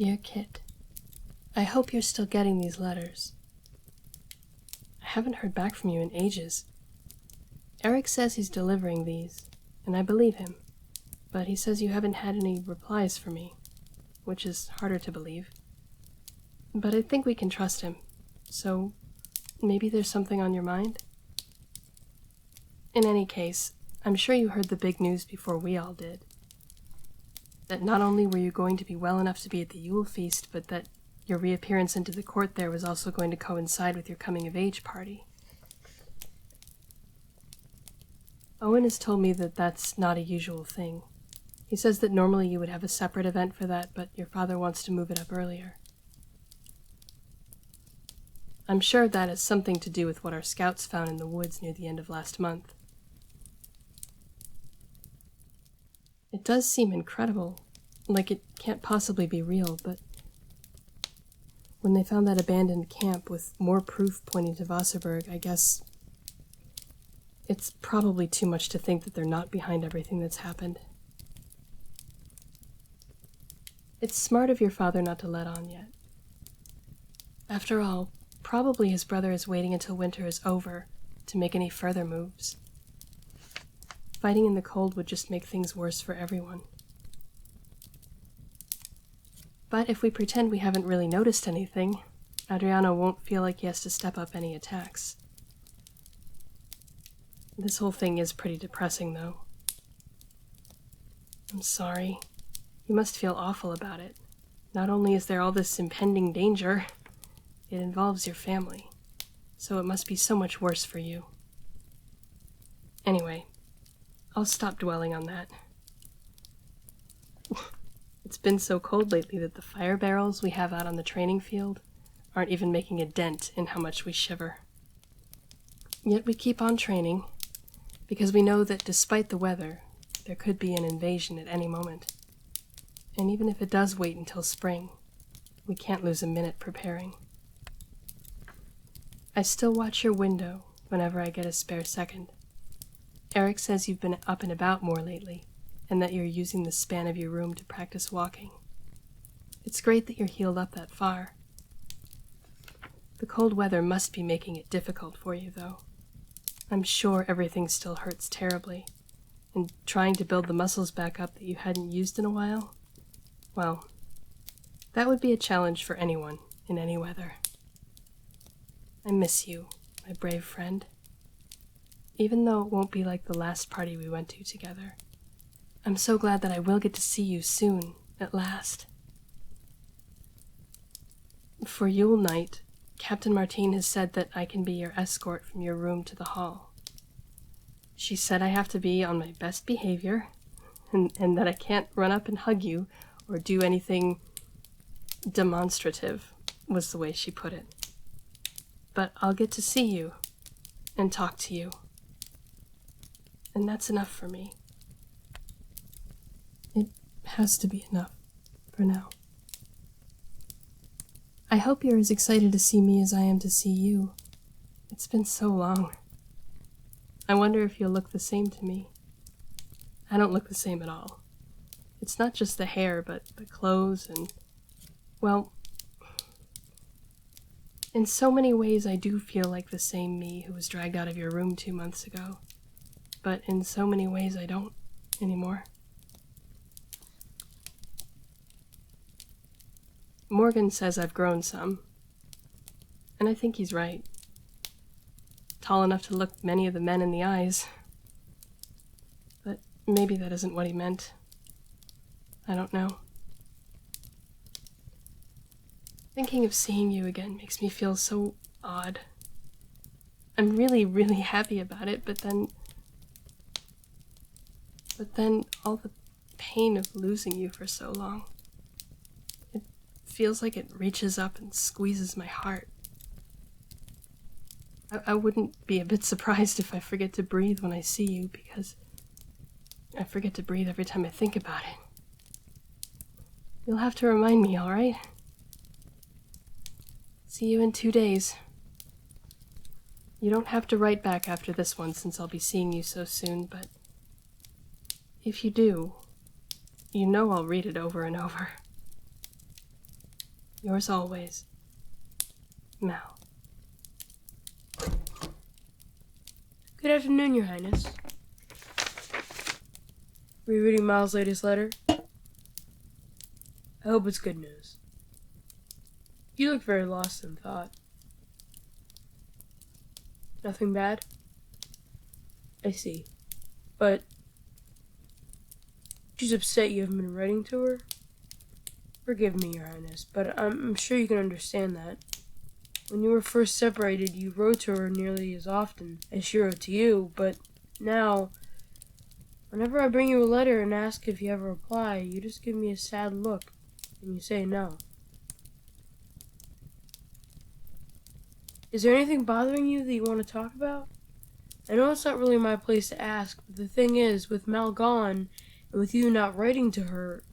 Dear Kit, I hope you're still getting these letters. I haven't heard back from you in ages. Erik says he's delivering these, and I believe him, but he says you haven't had any replies for me, which is harder to believe. But I think we can trust him, so maybe there's something on your mind? In any case, I'm sure you heard the big news before we all did. That not only were you going to be well enough to be at the Yule feast, but that your reappearance into the court there was also going to coincide with your coming-of-age party. Owen has told me that that's not a usual thing. He says that normally you would have a separate event for that, but your father wants to move it up earlier. I'm sure that has something to do with what our scouts found in the woods near the end of last month. It does seem incredible, like it can't possibly be real, but when they found that abandoned camp with more proof pointing to Wasserburg, I guess it's probably too much to think that they're not behind everything that's happened. It's smart of your father not to let on yet. After all, probably his brother is waiting until winter is over to make any further moves. Fighting in the cold would just make things worse for everyone. But if we pretend we haven't really noticed anything, Adriano won't feel like he has to step up any attacks. This whole thing is pretty depressing, though. I'm sorry. You must feel awful about it. Not only is there all this impending danger, it involves your family, so it must be so much worse for you. Anyway, I'll stop dwelling on that. It's been so cold lately that the fire barrels we have out on the training field aren't even making a dent in how much we shiver. Yet we keep on training, because we know that despite the weather, there could be an invasion at any moment. And even if it does wait until spring, we can't lose a minute preparing. I still watch your window whenever I get a spare second. Erik says you've been up and about more lately, and that you're using the span of your room to practice walking. It's great that you're healed up that far. The cold weather must be making it difficult for you, though. I'm sure everything still hurts terribly, and trying to build the muscles back up that you hadn't used in a while, well, that would be a challenge for anyone in any weather. I miss you, my brave friend. Even though it won't be like the last party we went to together, I'm so glad that I will get to see you soon, at last. For Yule night, Captain Martine has said that I can be your escort from your room to the hall. She said I have to be on my best behavior, and that I can't run up and hug you or do anything demonstrative, was the way she put it. But I'll get to see you and talk to you. And that's enough for me. It has to be enough for now. I hope you're as excited to see me as I am to see you. It's been so long. I wonder if you'll look the same to me. I don't look the same at all. It's not just the hair, but the clothes and, well, in so many ways I do feel like the same me who was dragged out of your room 2 months ago. But in so many ways I don't anymore. Morgan says I've grown some, and I think he's right. Tall enough to look many of the men in the eyes. But maybe that isn't what he meant. I don't know. Thinking of seeing you again makes me feel so odd. I'm really, really happy about it, but then all the pain of losing you for so long. It feels like it reaches up and squeezes my heart. I wouldn't be a bit surprised if I forget to breathe when I see you, because I forget to breathe every time I think about it. You'll have to remind me, all right? See you in 2 days. You don't have to write back after this one since I'll be seeing you so soon, but if you do, you know I'll read it over and over. Yours always, Mal. Good afternoon, Your Highness. Were you reading Mal's latest letter? I hope it's good news. You look very lost in thought. Nothing bad? I see. But she's upset you haven't been writing to her? Forgive me, Your Highness, but I'm sure you can understand that. When you were first separated, you wrote to her nearly as often as she wrote to you, but now, whenever I bring you a letter and ask if you ever reply, you just give me a sad look, and you say no. Is there anything bothering you that you want to talk about? I know it's not really my place to ask, but the thing is, with Mal gone, and with you not writing to her,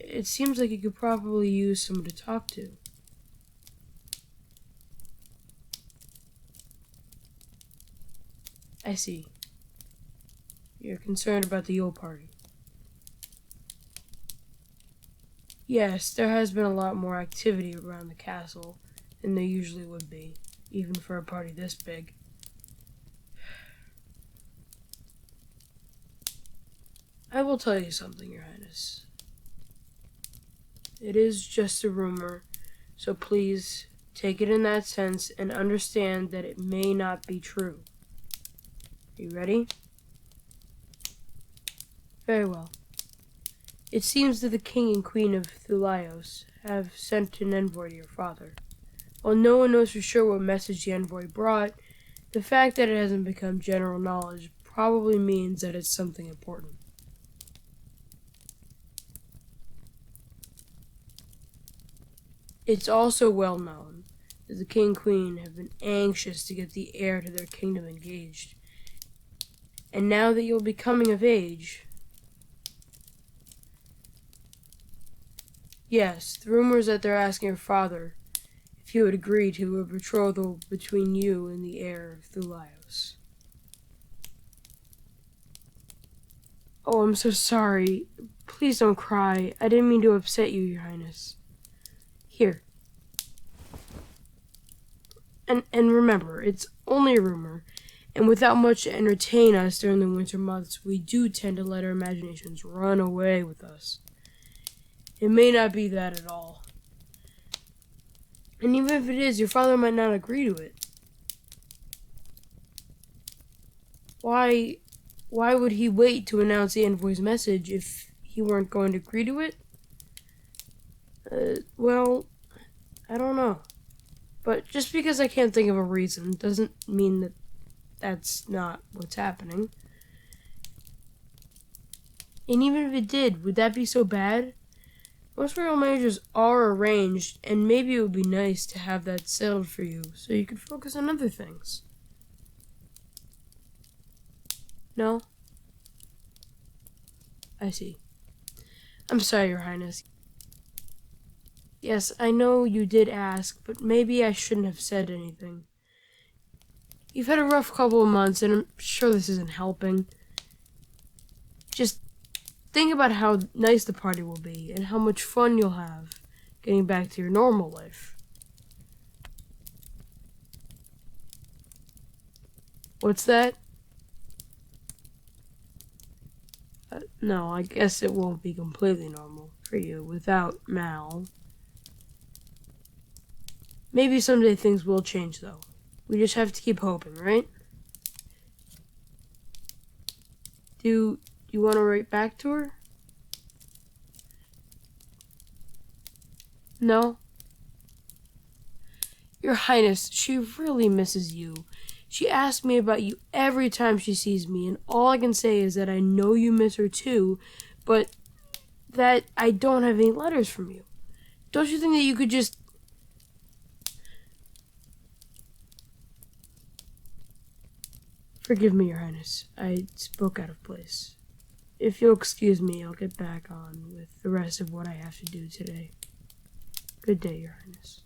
it seems like you could probably use someone to talk to. I see. You're concerned about the Yule party. Yes, there has been a lot more activity around the castle than there usually would be, even for a party this big. I will tell you something, Your Highness. It is just a rumor, so please take it in that sense and understand that it may not be true. Are you ready? Very well. It seems that the king and queen of Thulios have sent an envoy to your father. While no one knows for sure what message the envoy brought, the fact that it hasn't become general knowledge probably means that it's something important. It's also well known that the king and queen have been anxious to get the heir to their kingdom engaged. And now that you'll be coming of age... Yes, the rumor is that they're asking your father if he would agree to a betrothal between you and the heir of Thulios. Oh, I'm so sorry. Please don't cry. I didn't mean to upset you, Your Highness. Here. And remember, it's only a rumor, and without much to entertain us during the winter months, we do tend to let our imaginations run away with us. It may not be that at all. And even if it is, your father might not agree to it. Why would he wait to announce the envoy's message if he weren't going to agree to it? Well, I don't know. But just because I can't think of a reason doesn't mean that that's not what's happening. And even if it did, would that be so bad? Most royal marriages are arranged, and maybe it would be nice to have that settled for you so you could focus on other things. No? I see. I'm sorry, Your Highness. Yes, I know you did ask, but maybe I shouldn't have said anything. You've had a rough couple of months, and I'm sure this isn't helping. Just think about how nice the party will be, and how much fun you'll have getting back to your normal life. What's that? No, I guess it won't be completely normal for you without Mal. Maybe someday things will change, though. We just have to keep hoping, right? Do you want to write back to her? No? Your Highness, she really misses you. She asks me about you every time she sees me, and all I can say is that I know you miss her too, but that I don't have any letters from you. Don't you think that you could just... Forgive me, Your Highness. I spoke out of place. If you'll excuse me, I'll get back on with the rest of what I have to do today. Good day, Your Highness.